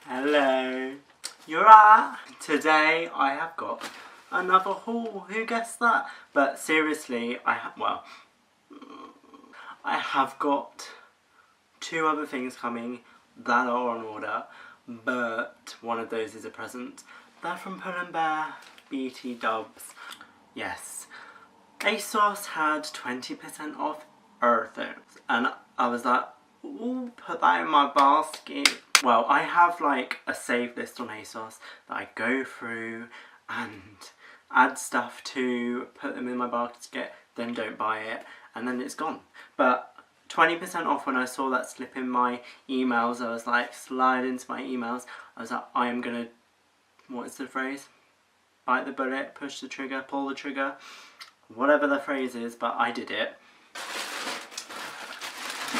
Hello. You're right. Today I have got another haul. Who guessed that? But seriously, I have got two other things coming that are on order, but one of those is a present. They're from Pull & Bear BT Dubs. Yes. ASOS had 20% off everything, and I was like, ooh, put that in my basket. Well, I have like a save list on ASOS that I go through and add stuff to, put them in my basket, then don't buy it, and then it's gone. But 20% off, when I saw that slip in my emails, I was like, slide into my emails, I was like, I am gonna, what is the phrase? Bite the bullet, push the trigger, pull the trigger, whatever the phrase is, but I did it.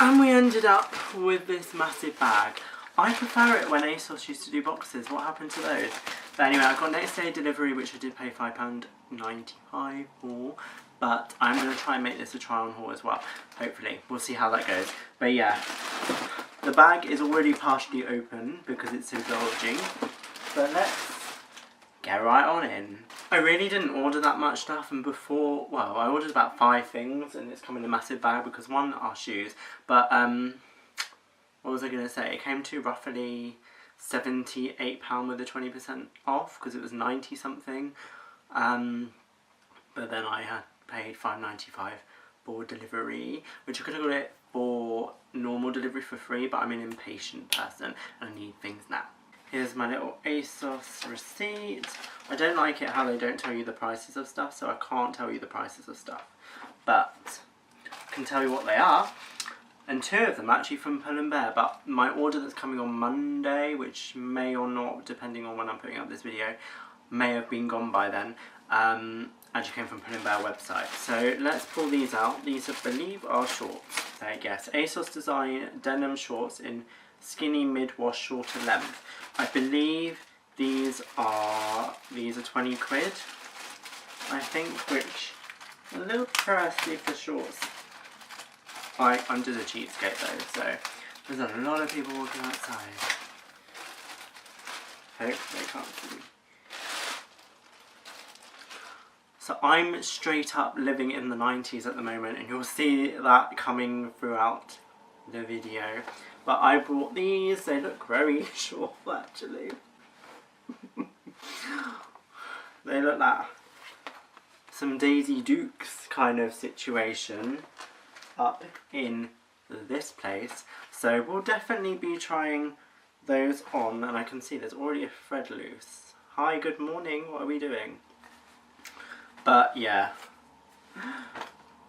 And we ended up with this massive bag. I prefer it when ASOS used to do boxes. What happened to those? But anyway, I got next day delivery, which I did pay £5.95 for. But I'm going to try and make this a try on haul as well. Hopefully. We'll see how that goes. But yeah, the bag is already partially open because it's so bulging. But let's get right on in. I really didn't order that much stuff, and before, well, I ordered about 5 things and it's come in a massive bag because one are shoes, but what was I going to say? It came to roughly £78 with the 20% off because it was 90 something, but then I had paid £5.95 for delivery, which I could have got it for normal delivery for free, but I'm an impatient person and I need things now. Here's my little ASOS receipt. I don't like it how they don't tell you the prices of stuff, so I can't tell you the prices of stuff. But I can tell you what they are. And 2 of them actually from Pull & Bear, but my order that's coming on Monday, which may or not, depending on when I'm putting up this video, may have been gone by then, actually came from Pull & Bear website. So let's pull these out. These, I believe, are shorts. So yes, ASOS design denim shorts in skinny mid-wash shorter length. I believe these are 20 quid, I think, which a little pricey for shorts. I'm just a cheapskate though, so there's a lot of people walking outside. Hope they can't see me. So I'm straight up living in the 90s at the moment, and you'll see that coming throughout the video. But I bought these. They look very short actually. They look like some Daisy Dukes kind of situation up in this place. So we'll definitely be trying those on, and I can see there's already a thread loose. Hi, good morning, what are we doing? But yeah,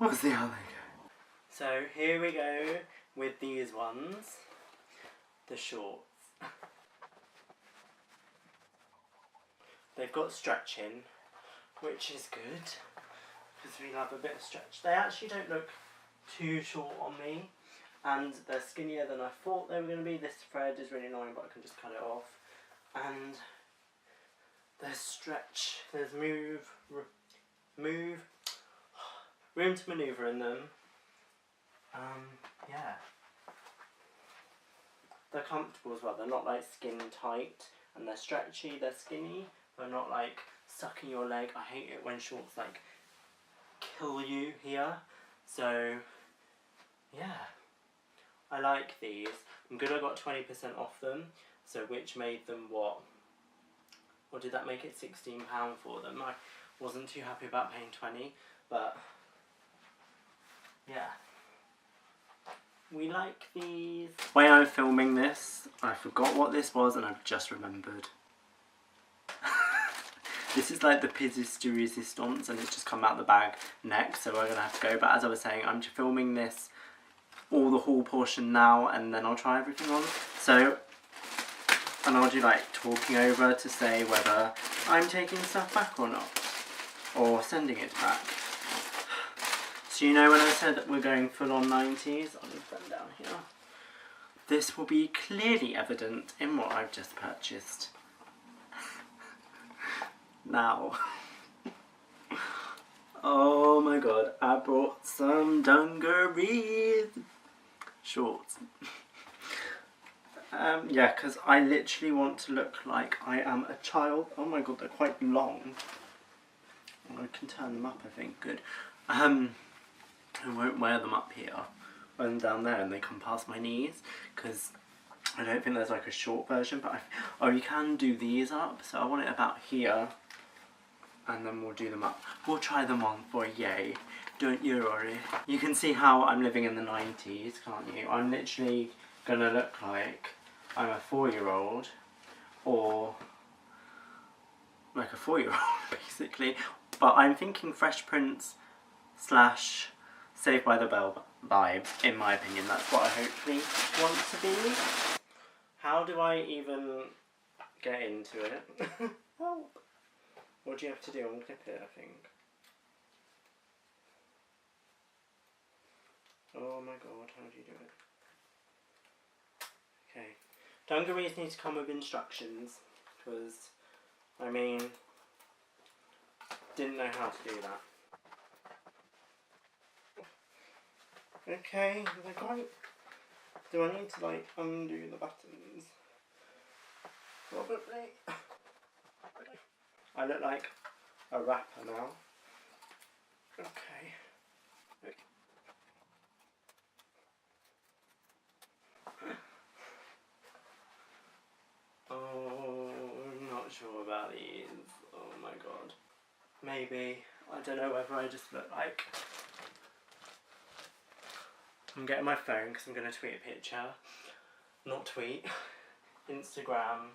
we'll see how they go. So here we go with these ones, the shorts. They've got stretching, which is good, because we have a bit of stretch. They actually don't look too short on me, and they're skinnier than I thought they were going to be. This thread is really annoying, but I can just cut it off. And there's stretch, there's room to manoeuvre in them. Yeah. They're comfortable as well. They're not like skin tight, and they're stretchy, they're skinny. They're not like stuck in your leg. I hate it when shorts like kill you here. So yeah, I like these. I'm good I got 20% off them, so which made them what did that make it, £16 for them? I wasn't too happy about paying 20, but yeah, we like these. The way I'm filming this, I forgot what this was and I've just remembered. This is like the pièce de résistance, and it's just come out the bag next, so we're going to have to go. But as I was saying, I'm filming this, all the haul portion now, and then I'll try everything on. So, and I'll do like talking over to say whether I'm taking stuff back or not, or sending it back. So you know when I said that we're going full on 90s, I'll leave them down here. This will be clearly evident in what I've just purchased. Now, oh my god, I brought some dungarees shorts. Yeah, because I literally want to look like I am a child. Oh my god, they're quite long. I can turn them up, I think. Good. I won't wear them up here when down there and they come past my knees, because I don't think there's like a short version, but oh, you can do these up, so I want it about here, and then we'll do them up. We'll try them on for a yay, don't you, Rory? You can see how I'm living in the 90s, can't you? I'm literally gonna look like I'm a 4-year-old, or like a 4-year-old basically, but I'm thinking Fresh Prince / Saved by the Bell vibe, in my opinion. That's what I hopefully want to be. How do I even get into it? Help! What do you have to do? Unclip it, I think. Oh my god, how do you do it? Okay. Dungarees need to come with instructions, because, I mean, didn't know how to do that. Okay, they're quite... Do I need to, like, undo the buttons? Probably. I look like a rapper now. Okay. Oh, I'm not sure about these. Oh my god. Maybe. I don't know whether I just look like... I'm getting my phone because I'm going to tweet a picture. Not tweet. Instagram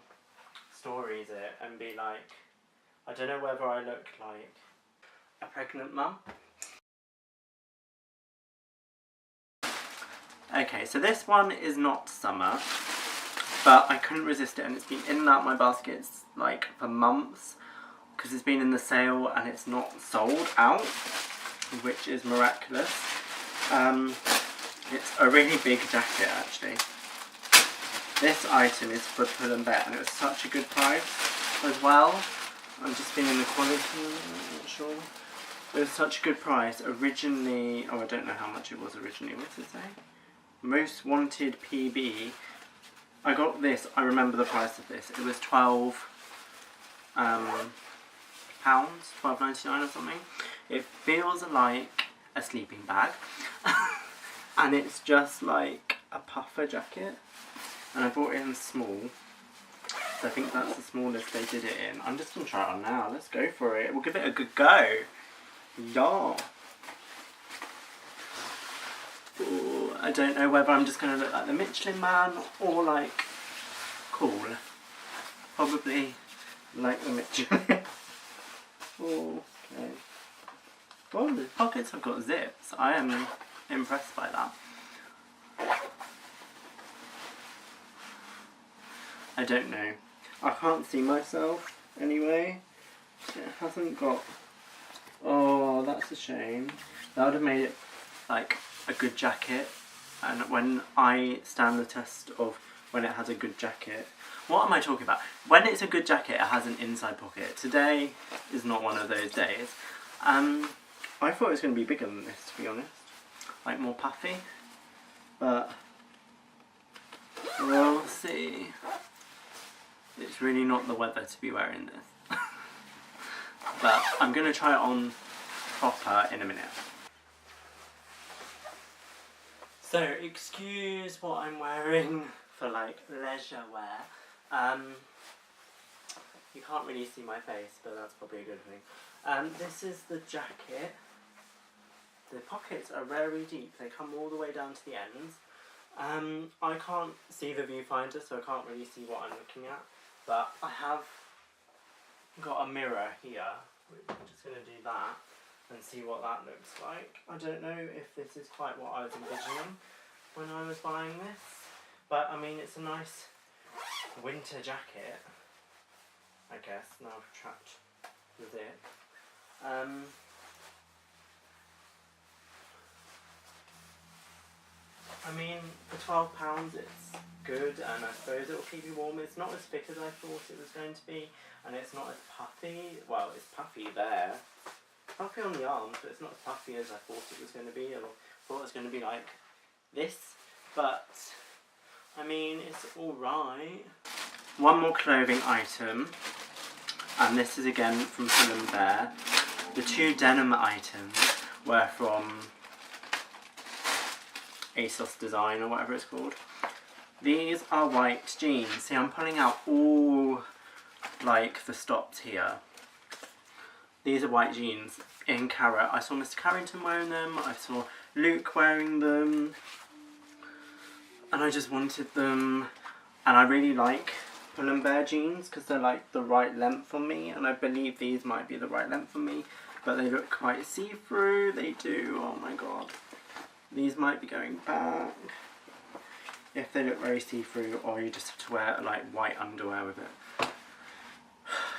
stories it and be like... I don't know whether I look like a pregnant mum. Okay, so this one is not summer, but I couldn't resist it, and it's been in and out my baskets like for months because it's been in the sale and it's not sold out, which is miraculous. It's a really big jacket actually. This item is for Pull and Bear and it was such a good price as well. I'm just feeling the quality, I'm not sure. It was such a good price. Originally, oh I don't know how much it was originally, what does it say? Most Wanted PB. I got this, I remember the price of this. It was £12, £12.99 or something. It feels like a sleeping bag. And it's just like a puffer jacket. And I bought it in small. So I think that's the smallest they did it in. I'm just going to try it on now. Let's go for it. We'll give it a good go. Yeah. Ooh, I don't know whether I'm just going to look like the Michelin Man or like cool. Probably like the Michelin. Oh, okay. Oh, the pockets have got zips. I am impressed by that. I don't know. I can't see myself anyway. It hasn't got... Oh, that's a shame. That would have made it like a good jacket. And when I stand the test of when it has a good jacket... What am I talking about? When it's a good jacket, it has an inside pocket. Today is not one of those days. I thought it was going to be bigger than this, to be honest. Like more puffy. But we'll see. It's really not the weather to be wearing this. But I'm going to try it on proper in a minute. So, excuse what I'm wearing for like leisure wear. You can't really see my face, but that's probably a good thing. This is the jacket. The pockets are very deep. They come all the way down to the ends. I can't see the viewfinder, so I can't really see what I'm looking at. But I have got a mirror here, which I'm just going to do that and see what that looks like. I don't know if this is quite what I was envisioning when I was buying this, but I mean it's a nice winter jacket, I guess. Now I've trapped the zip. I mean, for £12 it's good, and I suppose it will keep you warm. It's not as thick as I thought it was going to be, and it's not as puffy. Well, it's puffy there. Puffy on the arms, but it's not as puffy as I thought it was going to be. I thought it was going to be like this, but I mean, it's alright. One more clothing item, and this is again from Pull & Bear. The two denim items were from ASOS Design or whatever it's called. These are white jeans. See, I'm pulling out all like the stops here. These are white jeans in carrot. I saw Mr. Carrington wearing them. I saw Luke wearing them. And I just wanted them. And I really like Pull & Bear jeans because they're like the right length for me. And I believe these might be the right length for me. But they look quite see-through. They do. Oh my god. These might be going back. If they look very see-through, or you just have to wear like white underwear with it.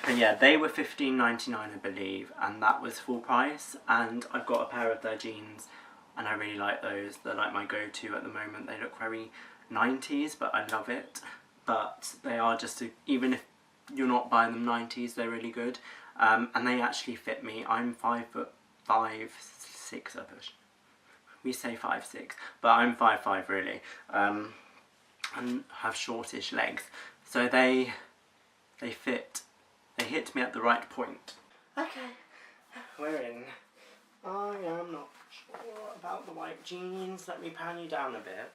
But yeah, they were $15.99 I believe, and that was full price. And I've got a pair of their jeans, and I really like those. They're like my go-to at the moment. They look very 90s, but I love it. But they are just, even if you're not buying them 90s, they're really good. And they actually fit me. I'm 5'6" I push. We say 5'6", but I'm 5'5" really, and have shortish legs, so they fit. They hit me at the right point. Okay, we're in. I am not sure about the white jeans. Let me pan you down a bit.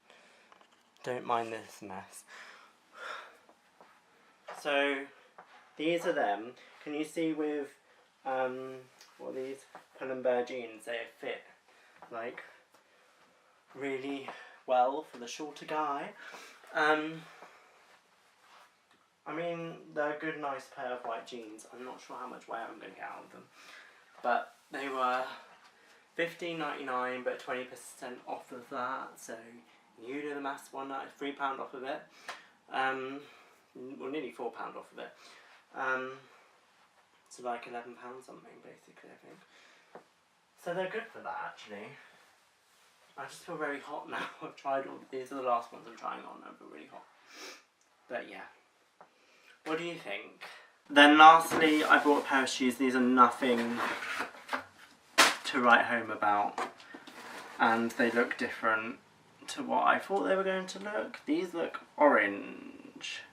Don't mind this mess. So these are them. Can you see with these Pull & Bear jeans? They fit like really well for the shorter guy. I mean, they're a good, nice pair of white jeans. I'm not sure how much wear I'm going to get out of them. But they were $15.99, but 20% off of that. So you do the maths, £3 off of it. Well, nearly £4 off of it. So like £11 something, basically, I think. So they're good for that, actually. I just feel very hot now. I've tried all these. Are the last ones I'm trying on. I feel really hot. But yeah. What do you think? Then lastly, I bought a pair of shoes. These are nothing to write home about. And they look different to what I thought they were going to look. These look orange.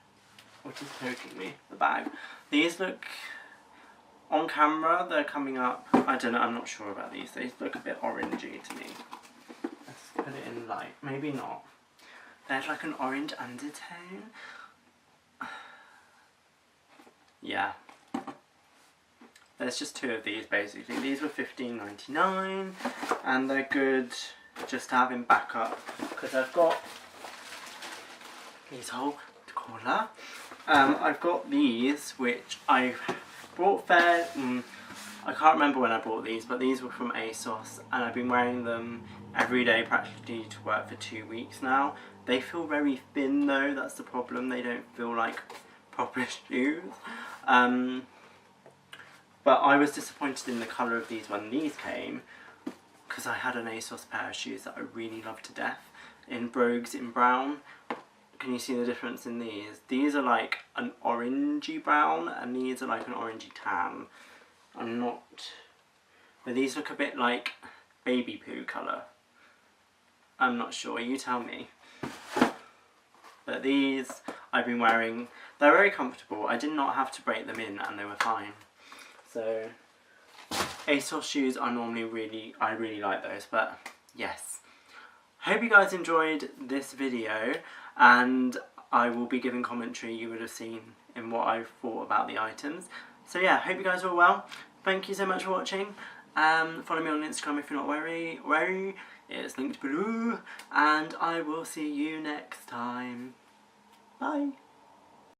What is poking me? The bag. These look... On camera, they're coming up... I don't know, I'm not sure about these. They look a bit orangey to me. Let's put it in light. Maybe not. There's like an orange undertone. Yeah. There's just two of these basically. These were $15.99 and they're good just to have in backup because I've got these whole collar. I've got these which I've bought I can't remember when I bought these, but these were from ASOS and I've been wearing them every day practically to work for 2 weeks now. They feel very thin though, that's the problem. They don't feel like proper shoes. But I was disappointed in the colour of these when these came because I had an ASOS pair of shoes that I really love to death in brogues in brown. Can you see the difference in these? These are like an orangey brown and these are like an orangey tan. I'm not... But these look a bit like baby poo colour. I'm not sure, you tell me. But these I've been wearing, they're very comfortable. I did not have to break them in and they were fine. So ASOS shoes are normally I really like those, but yes. Hope you guys enjoyed this video and I will be giving commentary you would have seen in what I thought about the items. So yeah, hope you guys are all well. Thank you so much for watching. Follow me on Instagram if you're not wary. It's linked below. And I will see you next time. Bye.